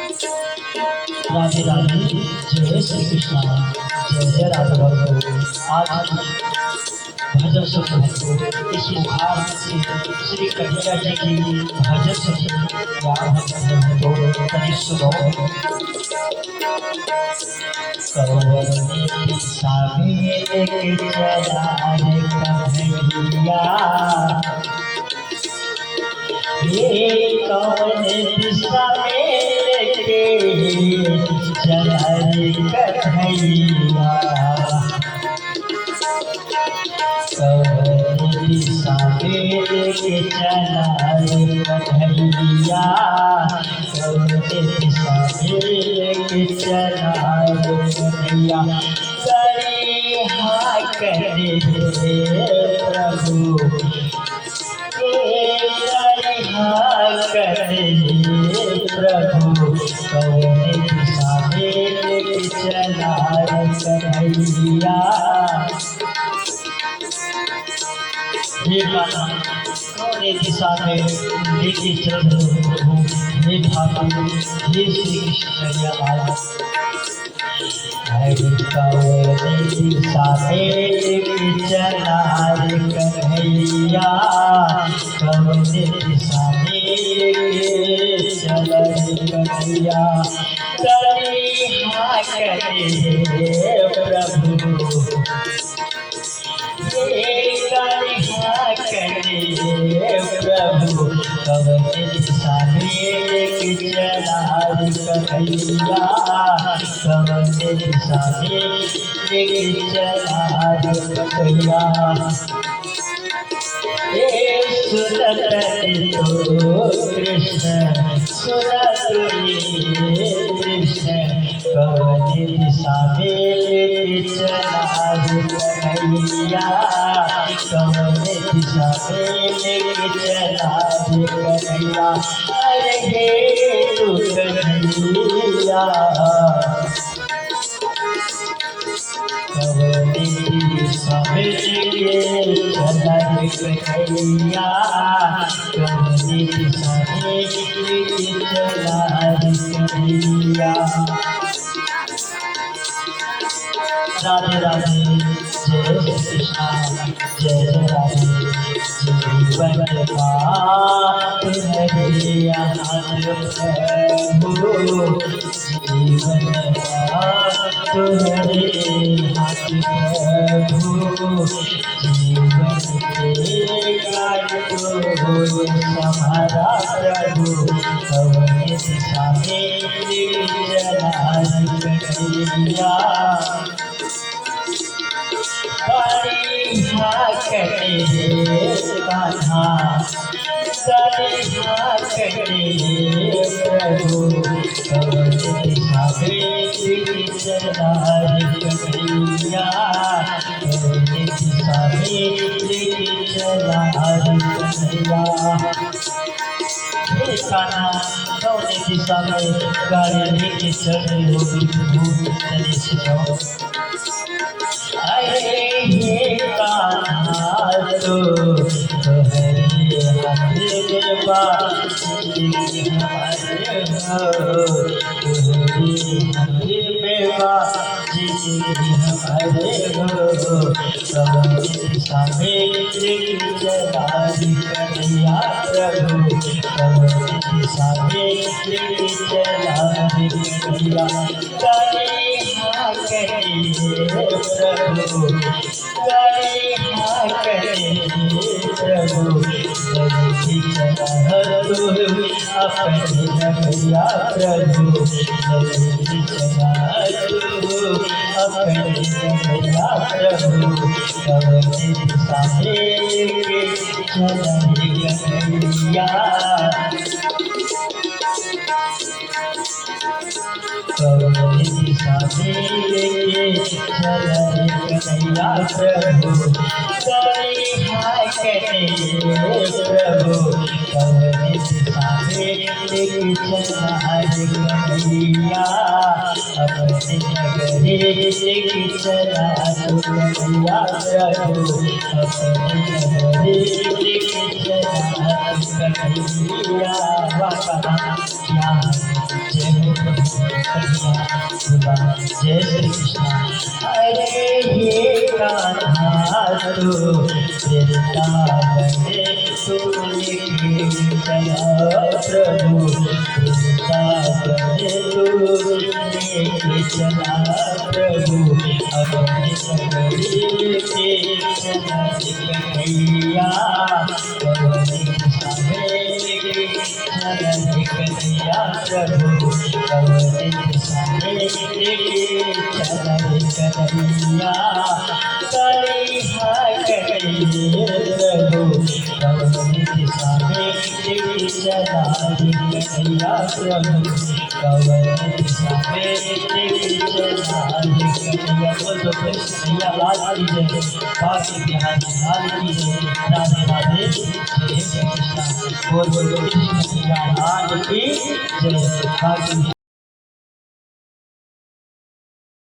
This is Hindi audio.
राधे राधे। जय श्री कृष्णा। जय जय राधे भक्तों। आज भजन सुन भक्तों इस मुखार से श्री कन्हैया जी की भजन सुन या भजन भक्तों तनि सुनो। कौन साबिर के चला रे कन्हैया, ये कौन दिशा में लेके चला रे कन्हैया, कौन दिशा में लेके चला रे कन्हैया, कौन दिशा में लेके चला रे कन्हैया। करे हाँ करे प्रभु, करे प्रभु, कौन दिशा में लेके चला रे कन्हैया। हे माता कौन दिशा में लेके चल प्रभु, हे ठाकुर हे श्री कृष्ण कन्हैया। हरि कौन दिशा में लेके चला रे कन्हैया, कौन दिशा में लेके चला रे कन्हैया। करे हाँ करे प्रभु, करे प्रभु, कौन दिशा में लेके चला रे कन्हैया, कौन दिशा में लेके चला रे कन्हैया। सुनत तो कृष्ण सुनत कृष्ण, कौन दिशा में लेके चला रे कन्हैया, कौन दिशा में लेके चला रे कन्हैया। अरे हे तू कन्हैया, कौन दिशा में लेके चला रे कन्हैया, कौन दिशा में लेके चला रे कन्हैया। राधे राधे। जय श्री कृष्णा। जय जय राधे। जीवन बात हरिया प्रभु, जीवन बात हरे हाथ प्रभु, जीवन के कार्य हमारा प्रभु, कौन दिशा में लेके चला रे कन्हैया। करे हाँ करे कान्हा, करे हाँ करे प्रभु, कौन दिशा में लेके चला रे कन्हैया, कौन दिशा में लेके चला रे कन्हैया। हे कान्हा कौन दिशा में गाड़ी लेके चल रही होगी प्रभु, तनि सुनो। अरे हे कान्हा तो हरे हाथ में बाजी हमारे हो, तुहरे हाथ में बाजी हमारे हो, कौन दिशा में लेके चला रे कन्हैया प्रभु, कौन दिशा में लेके चला रे कन्हैया। करे हाँ करे प्रभु, करे हाँ करे प्रभु, जल्दी चला तू अपने नगरिया प्रभु, जल्दी चला तू अपने नगरिया प्रभु, कौन दिशा में लेके चला रे कन्हैया, कौन दिशा में लेके चला रे कन्हैया प्रभु। करे हाँ करे प्रभु, कौन दिशा में लेके चला रे कन्हैया, अपने नगरी लेके चला तू कन्हैया प्रभु, अपने नगरी लेके चला तू कन्हैया। वाह क्या जय हो। कन्हैया बोला जय श्री कृष्ण। अरे ये कान्हा तो वृंदावन तू लेके चला प्रभु, वृंदावन तू लेके चला प्रभु, अपने नगरी के चला कन्हैया, अपने सामने चला कन्हैया प्रभु, अपने सामने चला कन्हैया, कन्हैया प्रभु, अपने सामने चला कन्हैया प्रभु, अपने सामने चला कन्हैया। बोलो कन्हैया लाल की जय, बाकी बिहार लाल की जय, राधे राधे जय श्री कृष्ण। बोलो कृष्ण कन्हैया लाल की जय, बाकी